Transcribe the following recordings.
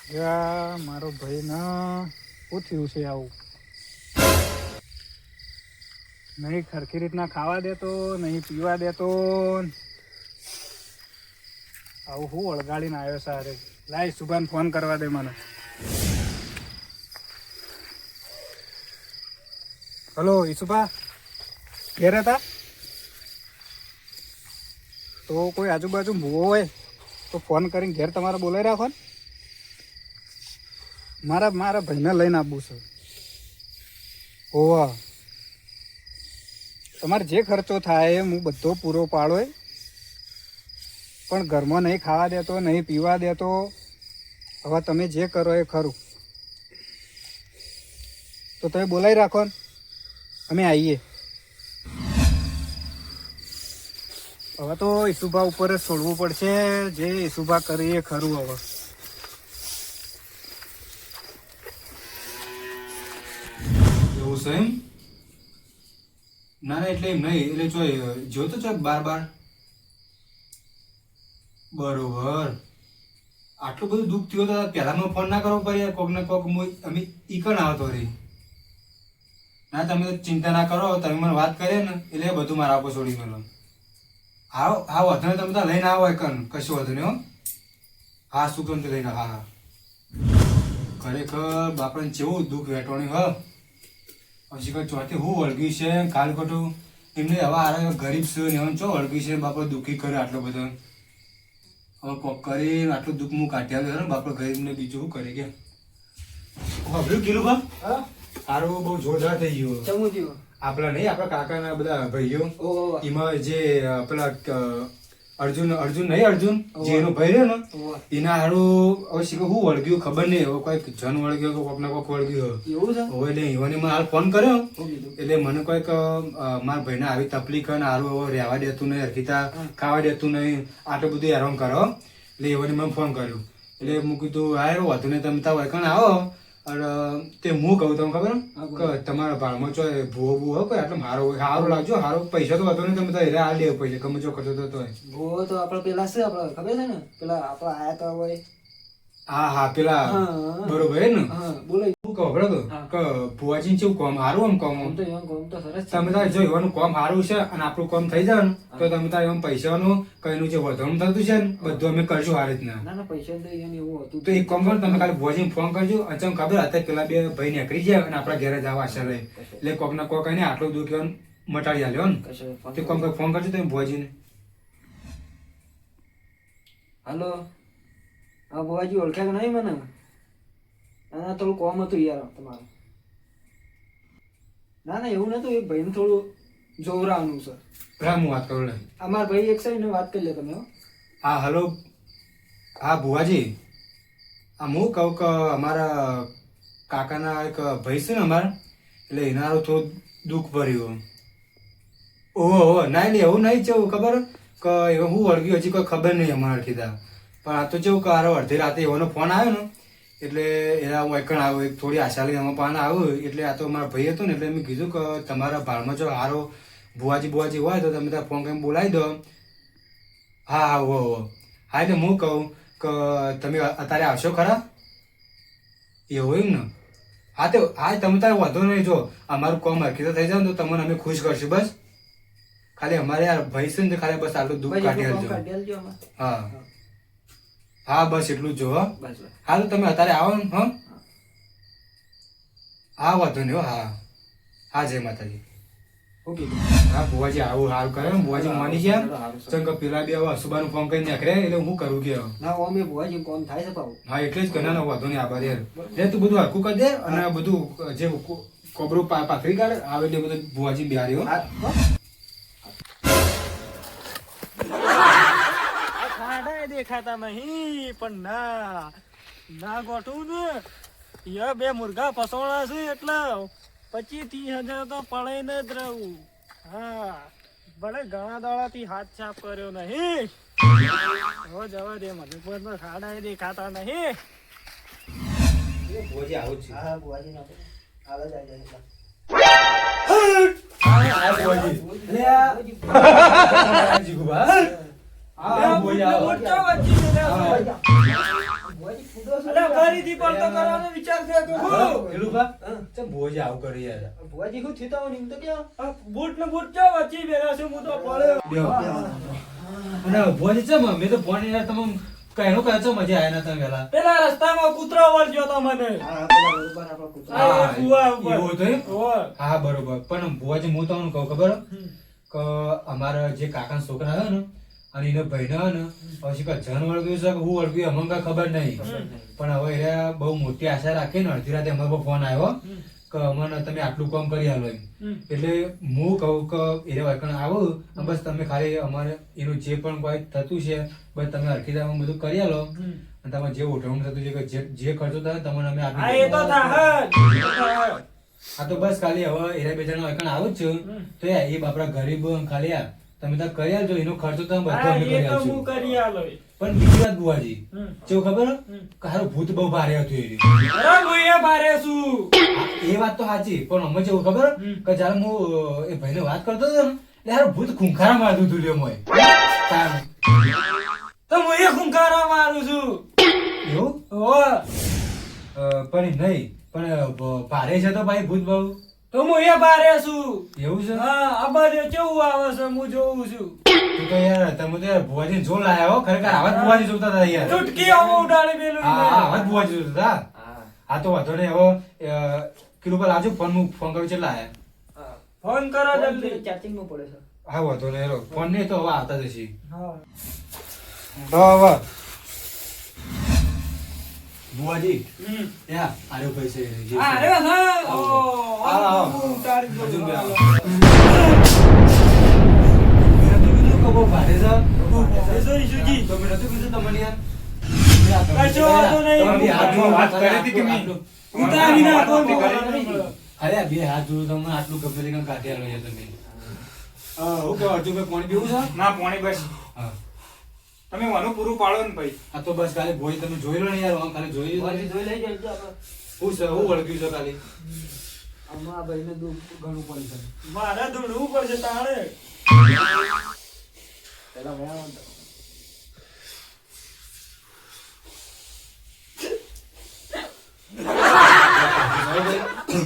મારો ભાઈ ના શું થયું છે આવું? નહીં ખરખી રીતના ખાવા દેતો, નહીં પીવા દેતો. આવું હું વળગાડીને આવ્યો સારે. લાય સુભાન ફોન કરવા દે મને. હલો ઈસુભા, ઘેર હતા? તો કોઈ આજુબાજુ ભૂવો હોય તો ફોન કરીને ઘેર તમારે બોલાવી રાખો ને. મારા ભાઈને લઈને આપવું છે. ઓવા તમારે જે ખર્ચો થાય હું બધો પૂરો પાડો, પણ ઘરમાં નહીં ખાવા દેતો, નહીં પીવા દેતો. હવે તમે જે કરો એ ખરું, તો તમે બોલાવી રાખો ને, અમે આવીએ. હવે તો ઈસુભા ઉપર જ છોડવું પડશે. જે ઈસુભા કરીએ ખરું. હવે એવું છે એમ? ના એટલે એમ નહીં, એટલે જો જોતો છો બાર બરોબર. આટલું બધું દુઃખ થયું તો પહેલામાં ફોન ના કરવો પડે કોક ને કોક. અમે ઈકણ આવતો રહી. ના તમે ચિંતા ના કરો, તમે મને વાત કરીએ ને એટલે બધું મારા આપો છોડી મેલો. હા વધુ તમે તો લઈને આવો કન, કશું વધુ નહીં. હો હા શું કેમ લઈને? હા ખરેખર બાપડને કેવું દુઃખ વેટવાની. હજી કઈ ચોથી હું વળગી છે કાલ ખોટું એમને. હવે આ ગરીબ છે ને એમ ચો વળગી છે બાપડો દુઃખી કરે આટલો બધો. હવે કોક કરી આટલું દુઃખ હું કાઢી આવ્યો ને બાપડો ગરીબને બીજું શું કરે કે. હવે કીધું બા સારું બહુ જોરદાર થઈ ગયું. આપડા નહીં આપડા કાકાના બધા ભાઈઓ એમાં જે પેલા અર્જુન નહીં જે એનો ભાઈ રહ્યો ને એના હારું હવે શીખો હું વળગ્યું ખબર નહીં. હવે કોઈક જન વળગ્યો કોક ના કોક વળગ્યો હવે એટલે ઈવને મને હાલ ફોન કર્યો એટલે મને કોઈક મારા ભાઈને આવી તકલીફ ને હારું હવે રહેવા દેતું નહીં, હરખીતા ખાવા દેતું નહીં, આટલું બધું હેરાન કરો. એટલે ઈવને મને ફોન કર્યો એટલે હું કીધું હા યાર વધુ ને તમે ત્યાં વળકણ આવો. અને તે હું કહું તમને ખબર કે તમારા ભાડમાં ચો ભૂવો કોઈ આટલો મારો હોય સારું લાગજો. સારો પૈસા તો વધુ નહીં, તમે તો હેરા હાલ દેવો પૈસા ગમે ચો ખર્ચો થતો હોય. ભૂવો તો આપડે પેલા છે, આપડે ખબર છે ને પેલા આપડે આયા તો હોય. હા પેલા બરોબર ને. બોલો શું કહો બરોબર કે ભુવાજી કેવું કામ સારું આમ કામ તો એમ કામ તો સરસ. તમે તારે જો એવાનું કામ સારું છે અને આપણું કામ થઈ જાય ને તો તમે તારે એમ પૈસાનું કઈનું જે વધવાનું થતું છે ને બધું અમે કરશું આ રીતના. ના પૈસા તો એવું હતું તો એક કામ કરો, તમે ખાલી ભુવાજીને ફોન કરજો. અચામ ખબર અત્યારે પેલા બે ભાઈ નીકળી જાય અને આપણા ઘરે જવા આશા લઈ એટલે કોક ના કોક ને આટલું દુઃખ મટાડી આલ્યો ને. તે કામ ફોન કરજો તમે ભુવાજીને. હાલો હા ભુવાજી ઓળખ્યા કે નહીં મને? ના થોડું કોમ હતું યાર તમારું. ના એવું નતું, એક ભાઈને થોડું જોવરાવાનું છે. હું વાત કરું અમારા ભાઈ એક સાઈડ વાત કરી લે તમે. હા હલો હા ભુવાજી, આ હું કહું કે અમારા કાકાના એક ભાઈ છે ને અમારા, એટલે એનારું થોડું દુઃખ ભર્યું. ઓહો ના એટલે એવું નહીં કેવું ખબર કે એવું હું વળગ્યું હજી કોઈ ખબર નહીં અમારે કીધા. પણ આ તો કેવું કે આરો અડધી રાતે એવાનો ફોન આવ્યો ને એટલે એના હું એકણ આવ્યો, એક થોડી આશા લઈને અમારા પાન આવ્યું. એટલે આ તો મારા ભાઈ હતો ને એટલે મેં કીધું કે તમારા ભાડમાં જો સારો ભુવાજી હોય તો તમે ત્યાં ફોન કરીને બોલાવી દો. હા હા એટલે હું કહું કે તમે અત્યારે આવશો ખરા? એવું એમ ને? હા તો હા તમે તારે વધુ નહીં. જો અમારું કામ હરખી તો થઈ જાય ને તો તમને અમે ખુશ કરશું. બસ ખાલી અમારે યાર ભાઈ છે ને ખાલી બસ આટલું દુઃખ કાઢી આવજો. હા બસ એટલું જ જો. હા તો તમે અત્યારે આવો ને. હા વધુ નહીં. હા જય માતાજી. હા ભુવાજી આવું સારું કરે ભુવાજી માની ગયા. ચંગ પેલા બે હવે અસુબાનું ફોન કરીને નીકળે એટલે હું કરું કે ના ઓમે ભુવાજી કોમ થાય છે પાવ. હા એટલે જ ઘણા વાંધો નહીં. આભાર યાર એટલે તું બધું હરખું કરી દે અને બધું જે કોબરું પાથરી કાઢે આવે એટલે બધું ભુવાજી બિહારી. દેખાતા નહીં પણ ના ગોઠવું ને ય બે મુર્ગા ફસોણા છે એટલે 25-30 હજાર તો પડે જ રહું. હા ભલે ઘણા દાડાથી હાથ સાફ કર્યો નહીં. હવે જવા દે મને પણ ખાડા દેખાતા નહીં. ભુવાજી આવું છે. હા ભુવાજી ના હાલ જ આવી જાય. ભુવાજી ફૂટો છે અરે ફરીથી પણ તો કરવાનો વિચાર છે તો હું ખેલુભા ચમ ભુવાજી આવું કરી યાર ભુવાજી શું થયું તા એમ તો કે આ બૂટ ને બૂટ ચા વચ્ચે બેરા છું હું તો પડ્યો બેહો. અને ભુવાજી ચમ મેં તો ફોન યાર તમે કહેનો કહે છો મજા આયા નતા વેલા પેલા રસ્તામાં કૂતરો વળગ્યો તો મને હા પેલા બરોબર આપણો કૂતરો હા, એ ભુવા ઉપર. એવું હતું એમ? ઓય. હા બરોબર પણ ભુવાજી હું તમને કહું ખબર કે અમારા જે કાકા છોકરા હે ને અને એનો ભાઈ ને પછી કાંઈ જન વળગ્યું છે કે હું વળગ્યું અમને કાંઈ ખબર નહીં પણ હવે એ બહુ મોટી આશા રાખી ને અડધી રાતે અમારા પર ફોન આવ્યો કે અમને તમે આટલું કામ કરી આલો એમ એટલે હું કહું કે એ વાયકણ આવો અને બસ તમે ખાલી અમારે એનું જે પણ કોઈ થતું છે બસ તમે હરખીદામાં બધું કરી આલો અને તમારે જે ઉઠવણું થતું છે કે જે ખર્ચો થાય તમને અમે હા એ તો આપી થાય જ. આ તો બસ ખાલી હવે એરા બે જણા વાયકણ આવું જ છું તો યાર એ બાપડા ગરીબ ખાલી યાર તમે તો કરી આલજો એનો ખર્ચો તમે બધો હા, અમે એ કરી તો આલશું હું કરી આલો. પણ બીજી વાત બુવાજી હમ. કેવું ખબર કે હારું ભૂત બહુ ભારે હતું એ અરે હું એ બારે છું. એ વાત તો સાચી પણ અમે કેવું ખબર કે જયારે હું એ ભાઈને વાત કરતો હતો ને એટલે હારું ભૂત ખૂંખારા મારતું હતું લ્યો મોય તાર તો હું એ ખૂંખારો મારું છું. એવું ઓય. પણ નહીં પણ ભારે છે તો ભાઈ ભૂત બહુ તો હું એ બારે છું. એવું છે હા આ બાજુ કેવું આવે છે હું જોઉં છું. તું તો યાર તમે તો યાર ભુવાજી જો લાયા હો ખરેખર આવા જ ભુવાજી જોતા હતા યાર ચૂટકી આવો ઉડાડી પેલું હા હા આવા જ ભુવાજી જોતા હતા હા આ તો વાંધો નહીં હવે કિલો પર આવજો ફોન કરું કેટલા આયા હા ફોન કરો જલ્દી. ચાર્જિંગ માં પડે છે હા વાંધો નહીં હેરો ફોન નહીં તો હવે આવતા જશે હા. તો હવે બુવાજી હમ. યા આર્યો પૈસે હા, અરે હા. ઓ, આવો, આવો. હું ઉતારી દઉં. હજુ બે આવો. મેં તો કીધું કે બહુ ભારે છે. એસો ઈશુજી. તો મેં નતું કીધું તમને યાર. કશો વાંધો નહીં. તમે બે હાથ જોડો, વાત કરી હતી કે આટલું- નહીં? આટલું. ઉતારી નાખો, વાત મેં કરી કરી. અરે આ બે હાથ જોડો તમને આટલું ગમે તે કામ કાઢી આલો યાર તમે હું કહો અર્જુનભાઈ પાણી પીવું છે ના પોણી બસ હા તમે વાનું પૂરું પાડો ને ભાઈ આ તો બસ ખાલી ભોય તમે જોઈ લો ને યાર આમ ખાલી જોઈ લો ભુવાજી જોઈ લઈ જજો આપણે હું છે હું વળગ્યું છે ખાલી આમાં આ ભાઈને દુઃખ ઘણું પડી છે મારે ધૂળવું પડશે તાણે. પેલા વયા હતા.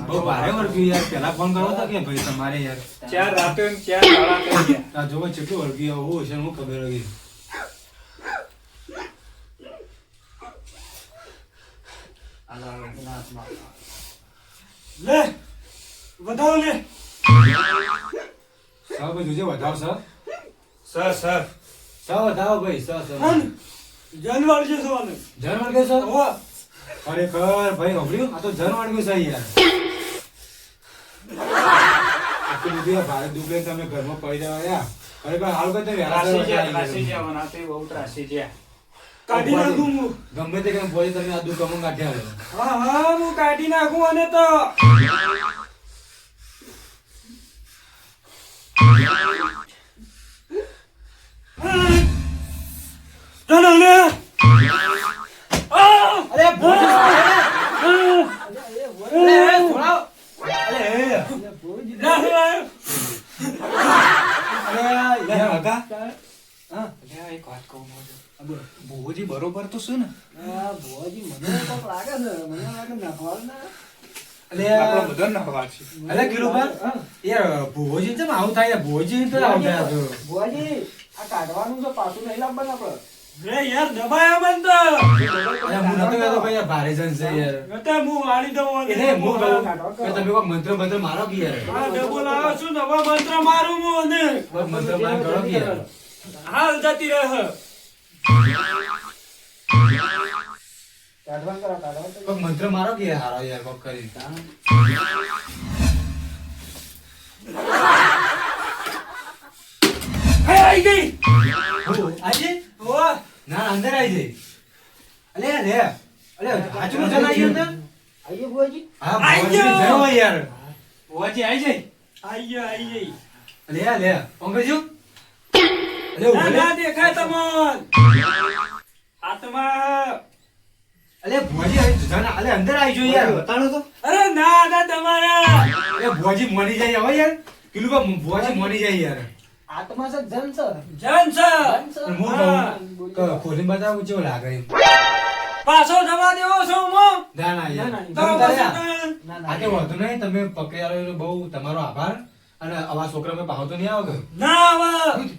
બહુ ભારે વળગ્યું યાર પેલા ફોન કરો તો કે ભાઈ તમારે યાર ચાર રાતે ને ચાર દાડા થઈ ગયા આ જોવો કેટલું વળગ્યું આવું હશે હું ખબર હતી આલા આલા હાથમાં લે વધાવો લે. સા બધું જે વધાવ સર સર સા વધાવો ભાઈ સા હન. જાનવર છે સોનું. જન વળગ્યો છે ઓવા. ખરેખર ભાઈ હોભળ્યું આ તો જન વળગ્યું છે યાર આટલું બધું યાર ભારે દુઃખ લઈને તમે ઘરમાં પડી જવા યાર ખરેખર હાલ કરતા વહેલા રાશી સવારે જ્યાં આવી રાશી ગયા. જ્યાં વનાતે બહુ રાશી જ્યાં કાઢી નાખું હું. ગમે તે કેમ બોલી તમે આ દુઃખ અમુક કાઢ્યા લો. હા હા હું કાઢી નાખું અને તો ચાલો લે. આ! અરે ભોજ ના, ના. એક વાત કહું ભુવોજી બરોબર તો શું ને આ ભુવાજી મને કોક લાગે છે મને લાગે નખવાલ ના આપણો બધો નખવા છે અલે કિરુબા યાર ભુવોજી કેમ આવું થાય યાર ભુવોજી તો આવું થાય તો ભુવાજી આ કાઢવાનું છે પાછું નહીં લાવવાનું આપણે લે યાર દબાયા બંધ. અરે હું નતો કહેતો ભાઈ યાર ભારે જણ છે યાર નતા હું વાળી દઉં અને એટલે હું કહું કે તમે કોઈ મંત્ર મંત્ર મારો કે યાર આ ડબો લાવો છું નવા મંત્ર મારું હું અને કોઈ મંત્ર માર કરો કે યાર હાલ જતી રહે. કાઢવાનું કરો કાઢવાનું કરો. કોઈ મંત્ર મારો કે યાર હારો યાર કોક કરી હે આઈ ગઈ. આજે ઓવા. ના અંદર આવી જાય અલે રે અલે આજુ જણ આવી અંદર આઈએ ભુવાજી હા આઈ ભુવોજી ગયો. જણ હોય યાર ભુવાજી આવી જાય આઈ ગઈ આઈ ગઈ. અલે લે પંકજુ અલે ના ઉભો ના દેખાય તમોન. હાથમાં. અલે ભુવોજી આવી જણ અલે અંદર આવી જો યાર બતાડો તો અરે ના ના તમારા. અલે ભુવોજી મોની જાય હવે યાર કિલું કા ભુવોજી મોની જાય યાર આત્મા છે જન છે જન છે. જન છે હું હા. કહું કે ખોલીને બતાવું કેવું લાગે એમ પાછો જવા દેવો છો મો ના ના યાર ના, તો તમે પછી તારે તો- ના આ ના તો વાંધો નહીં તમે પકડ્યા બહુ તમારો આભાર અને આવા છોકરા મેં પાહો તો નહીં આવે કે? ના હવે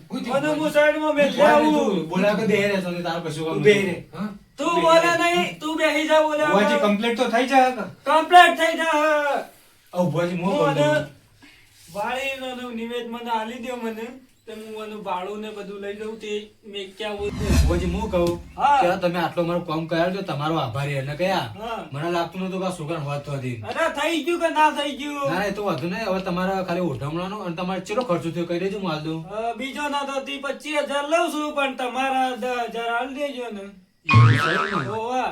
હું મને હું સાઈડમાં મેલી આવું બોલા કે બે રહેશો ને તારો કશું કામ તું બે નહીં. રહે. હા? તું બોલે નહીં તું બેહી જા બોલે ભુવાજી કમ્પ્લીટ તો થઈ જાય કે? કમ્પ્લીટ થઈ જા આવું ભુવાજી હું હું કહું અને છું. વાળીનો નિવેદ મને આલી દો મને તે હું આનું ભાડું ને બધું લઈ જઉં તે મેક્યા હોય ભુવાજી હું કહું હા. કે તમે આટલો મારું કામ કર્યો તો તમારો આભારી એને કયા હા. મને લાગતું નતું કે આ છોકરાને વાત તો હતી અરે થઈ ગયું કે ના થઈ ગયું ના એ તો વાંધો નહીં હવે તમારે ખાલી ઓઢમણાનો અને તમારે ચેટલો ખર્ચો થયો કહી દેજો હું હાલ દઉં બીજો ના તો 25,000 લઉં છું પણ તમારા 10,000 આલી દેજો ને ઓવા.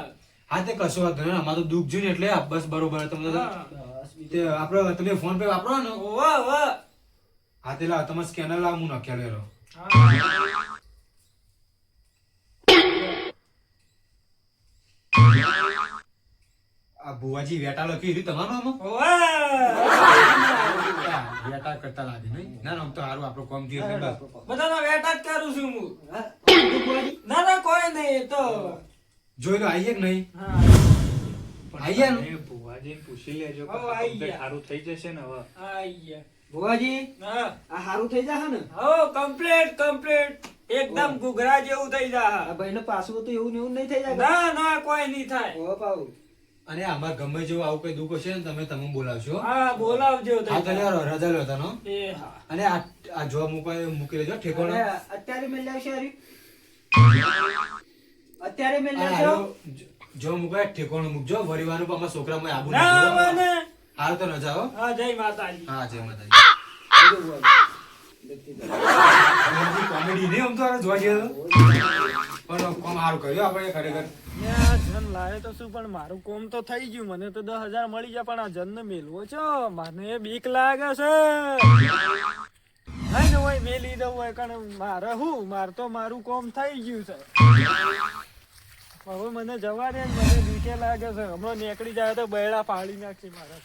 હા તે કશો વાંધો નહીં અમારું તો દુઃખ જોઈને એટલે આ બસ બરોબર તમે તો- હા. તે આપણે તમે ફોન પે વાપરો ને ઓવા, ઓવા. હા તે લાવ તમે સ્કેનર લાવ હું નાખ્યા લેલો હા. આ ભુવાજી વેટા લખી રહ્યું તમારું આમાં ઓવા. વેટા કરતા લાગે નહીં ના ના આમ તો સારું આપણું કામ થયું એટલે બસ. બધાના વેટા જ કરું છું હું હા, તું ભુવાજી? ના ના કોઈ નહીં એ તો જોઈ લો આવીએ કે નહીં હા. આઈએ ને? તમે ભુવાજીને પૂછી લેજો કે હવે આ આઈ complete ગયા. સારું થઈ જશે ને હવે આઈ ગયા. ભુવાજી હા. આ હારું થઈ જશે ને હો કમ્પ્લીટ એકદમ ઘૂઘરા જેવું થઈ આ જા ભાઈને પાછું તો એવું ને એવું નહીં થઈ જાય ના ના કોઈ નહીં થાય ઓ પાઉ અને આમાં ગમે જેવું આવું કઈ દુઃખ હશે ને તમે બોલાવશો હા બોલાવજો હા તો તઈ. લ્યો, રજા લો તનો એ હા અને આ જોબ મૂકી લેજો ઠેકોનો હવે અત્યારે મેલ આવશે હરી અત્યારે મેલ અને આવજો હારો જો મૂકાય ઠેકોનો મૂકજો વરીવાનું પણ અમારા છોકરામાં આબુ ના નાખજો. આવે ને હારું તો રજા હો હા જય માતાજી હા જય માતાજી કોમેડી નહીં આમ તો આ જોવા જઈએ તો પણ કોમ સારું કર્યું આપણે ખરેખર ને આ જન લાવે તો શું પણ મારું કોમ તો થઈ ગયું મને તો 10,000 મળી જાય પણ આ જન ને મેલવો છો મને બીક લાગે છે નહીં ને હોય મેલી દઉં હોય કારણ મારે મારે તો મારું કોમ થઈ ગયું છે હવે મને જવા દે ને, મને બીકે લાગે છે હમણાં નીકળી જાય તો બૈડા પાડી નાખશે મારા